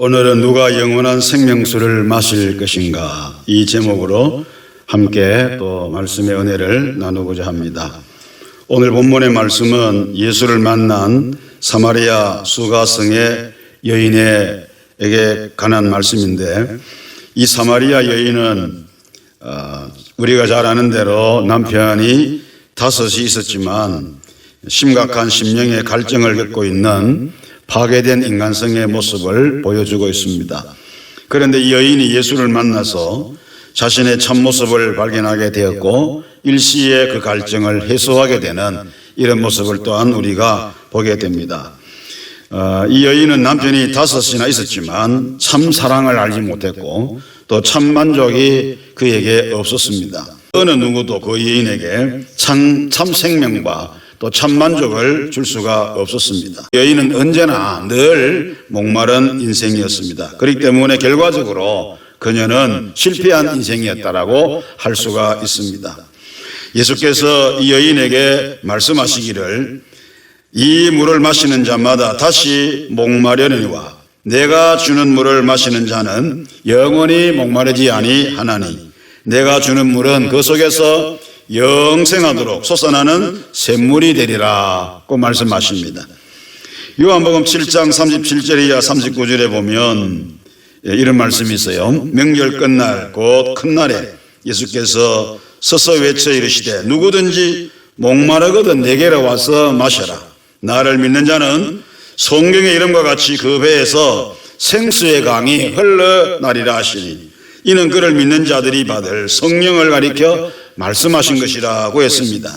오늘은 누가 영원한 생명수를 마실 것인가, 이 제목으로 함께 또 말씀의 은혜를 나누고자 합니다. 오늘 본문의 말씀은 예수를 만난 사마리아 수가성의 여인에게 관한 말씀인데, 이 사마리아 여인은 우리가 잘 아는 대로 남편이 5이 있었지만 심각한 심령의 갈증을 겪고 있는 파괴된 인간성의 모습을 보여주고 있습니다. 그런데 이 여인이 예수를 만나서 자신의 참모습을 발견하게 되었고 일시에 그 갈증을 해소하게 되는 이런 모습을 또한 우리가 보게 됩니다. 이 여인은 남편이 5이나 있었지만 참 사랑을 알지 못했고 또 참 만족이 그에게 없었습니다. 어느 누구도 그 여인에게 참 생명과 또 참 만족을 줄 수가 없었습니다. 여인은 언제나 늘 목마른 인생이었습니다. 그렇기 때문에 결과적으로 그녀는 실패한 인생이었다라고 할 수가 있습니다. 예수께서 이 여인에게 말씀하시기를, 이 물을 마시는 자마다 다시 목마르려니와 내가 주는 물을 마시는 자는 영원히 목마르지 아니하나니 내가 주는 물은 그 속에서 영생하도록 솟아나는 샘물이 되리라고 말씀하십니다. 요한복음 7장 37절 이하 39절에 보면 이런 말씀이 있어요. 명절 끝날 곧 큰 날에 예수께서 서서 외쳐 이르시되 누구든지 목마르거든 내게로 와서 마셔라. 나를 믿는 자는 성경의 이름과 같이 그 배에서 생수의 강이 흘러나리라 하시니 이는 그를 믿는 자들이 받을 성령을 가리켜 말씀하신 것이라고 했습니다.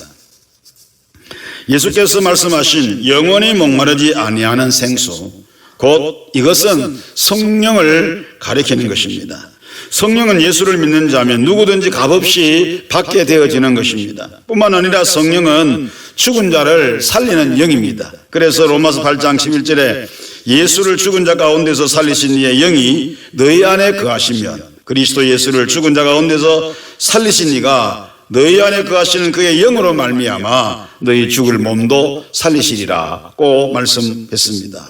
예수께서 말씀하신 영원히 목마르지 아니하는 생수, 곧 이것은 성령을 가리키는 것입니다. 성령은 예수를 믿는 자면 누구든지 값없이 받게 되어지는 것입니다. 뿐만 아니라 성령은 죽은 자를 살리는 영입니다. 그래서 로마서 8장 11절에 예수를 죽은 자 가운데서 살리신 이의 영이 너희 안에 거하시면 그리스도 예수를 죽은 자 가운데서 살리신 이가 너희 안에 거하시는 그의 영으로 말미암아 너희 죽을 몸도 살리시리라고 말씀했습니다.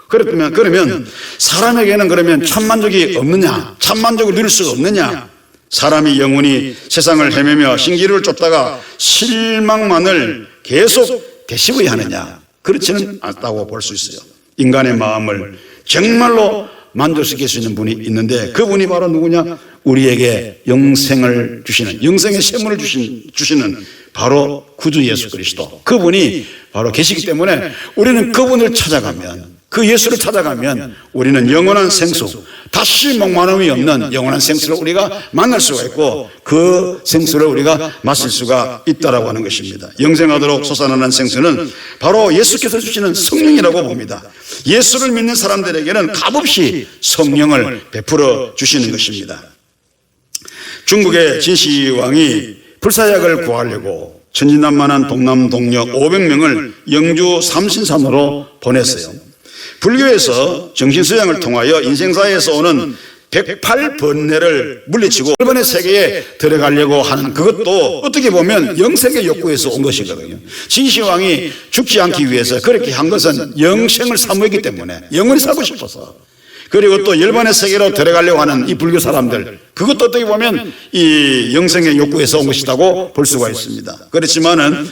그러면 사람에게는 그러면 참만족이 없느냐, 참만족을 누릴 수가 없느냐? 사람이 영원히 세상을 헤매며 신기루를 쫓다가 실망만을 계속 되씹어야 하느냐? 그렇지는 않다고 볼 수 있어요. 인간의 마음을 정말로 만족시킬 수 있는 분이 있는데 그분이 바로 누구냐? 우리에게 영생을 주시는, 영생의 샘물을 주시는 바로 구주 예수 그리스도, 그분이 바로 계시기 때문에 우리는 그분을 찾아가면, 그 예수를 찾아가면 우리는 영원한 생수, 다시 목마름이 없는 영원한 생수를 우리가 만날 수가 있고 그 생수를 우리가 마실 수가 있다라고 하는 것입니다. 영생하도록 솟아나는 생수는 바로 예수께서 주시는 성령이라고 봅니다. 예수를 믿는 사람들에게는 값없이 성령을 베풀어 주시는 것입니다. 중국의 진시황이 불사약을 구하려고 천진난만한 동남 동력 500명을 영주 삼신산으로 보냈어요. 불교에서 정신수양을 통하여 인생사에서 오는 108번뇌를 물리치고 일본의 세계에 들어가려고 하는 그것도 어떻게 보면 영생의 욕구에서 온 것이거든요. 진시황이 죽지 않기 위해서 그렇게 한 것은 영생을 사모했기 때문에, 영원히 살고 싶어서. 그리고 또 일본의 세계로 들어가려고 하는 이 불교 사람들, 그것도 어떻게 보면 이 영생의 욕구에서 온 것이라고 볼 수가 있습니다. 그렇지만은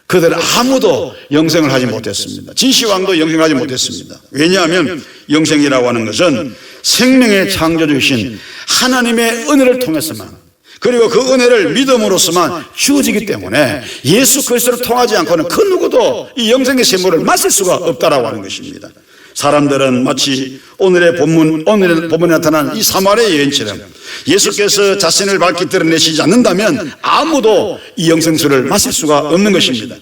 그들 아무도 영생을 하지 못했습니다. 진시황도 영생하지 못했습니다. 왜냐하면 영생이라고 하는 것은 생명의 창조주이신 하나님의 은혜를 통해서만, 그리고 그 은혜를 믿음으로서만 주어지기 때문에 예수 그리스도를 통하지 않고는 그 누구도 이 영생의 샘물을 마실 수가 없다라고 하는 것입니다. 사람들은 마치 오늘의 본문에 나타난 이 사마리아 여인처럼 예수께서 자신을 밝히 드러내시지 않는다면 아무도 이 영생수를 마실 수가 없는 것입니다.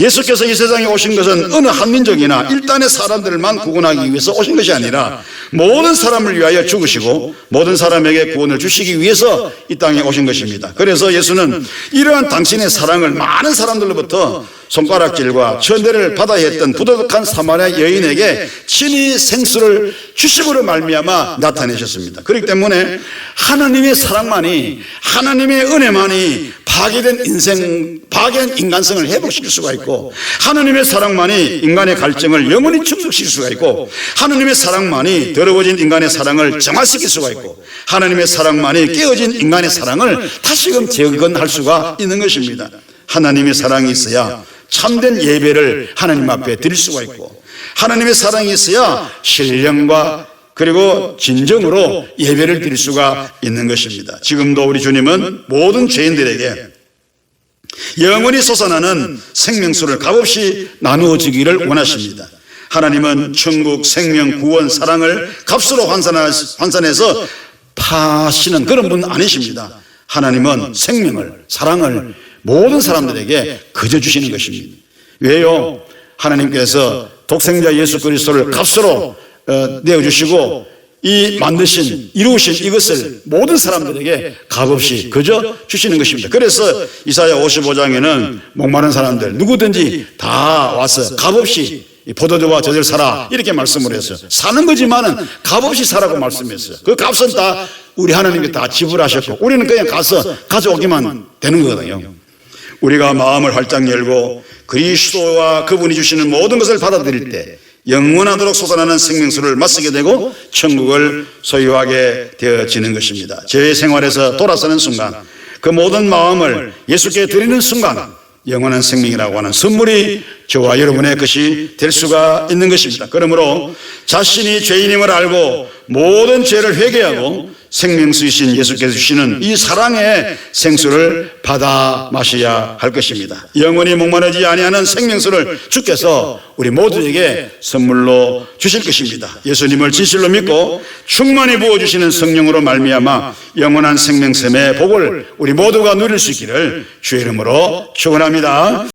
예수께서 이 세상에 오신 것은 어느 한 민족이나 일단의 사람들만 구원하기 위해서 오신 것이 아니라 모든 사람을 위하여 죽으시고 모든 사람에게 구원을 주시기 위해서 이 땅에 오신 것입니다. 그래서 예수는 이러한 당신의 사랑을 많은 사람들로부터 손가락질과 천대를 받아야 했던 부도덕한 사마리아 여인에게 친히 생수를 주심으로 말미암아 나타내셨습니다. 그렇기 때문에 하나님의 사랑만이, 하나님의 은혜만이 파괴된 인간성을 회복시킬 수가 있고, 하나님의 사랑만이 인간의 갈증을 영원히 충족시킬 수가 있고, 하나님의 사랑만이 더러워진 인간의 사랑을 정화시킬 수가 있고, 하나님의 사랑만이 깨어진 인간의 사랑을 다시금 재건할 수가 있는 것입니다. 하나님의 사랑이 있어야 참된 예배를 하나님 앞에 드릴 수가 있고, 하나님의 사랑이 있어야 신령과 그리고 진정으로 예배를 드릴 수가 있는 것입니다. 지금도 우리 주님은 모든 죄인들에게 영원히 솟아나는 생명수를 값없이 나누어 주기를 원하십니다. 하나님은 천국, 생명, 구원, 사랑을 값으로 환산해서 파시는 그런 분은 아니십니다. 하나님은 생명을, 사랑을 모든 사람들에게 거저 주시는 것입니다. 왜요? 하나님께서 독생자 예수 그리스도를 값으로 내어주시고 이 만드신, 이루신 이것을 모든 사람들에게 값없이 거저 주시는 것입니다. 그래서 이사야 55장에는 목마른 사람들 누구든지 다 와서 값없이 포도주와 젖을 사라 이렇게 말씀을 했어요. 사는 거지만은 값없이 사라고 말씀했어요. 그 값은 다 우리 하나님께 다 지불하셨고 우리는 그냥 가서 가져오기만 되는 거거든요. 우리가 마음을 활짝 열고 그리스도와 그분이 주시는 모든 것을 받아들일 때 영원하도록 솟아나는 생명수를 맛쓰게 되고 천국을 소유하게 되어지는 것입니다. 제 생활에서 돌아서는 순간, 그 모든 마음을 예수께 드리는 순간 영원한 생명이라고 하는 선물이 저와 여러분의 것이 될 수가 있는 것입니다. 그러므로 자신이 죄인임을 알고 모든 죄를 회개하고 생명수이신 예수께서 주시는 이 사랑의 생수를 받아 마셔야 할 것입니다. 영원히 목마르지 아니하는 생명수를 주께서 우리 모두에게 선물로 주실 것입니다. 예수님을 진실로 믿고 충만히 부어주시는 성령으로 말미암아 영원한 생명샘의 복을 우리 모두가 누릴 수 있기를 주의 이름으로 축원합니다.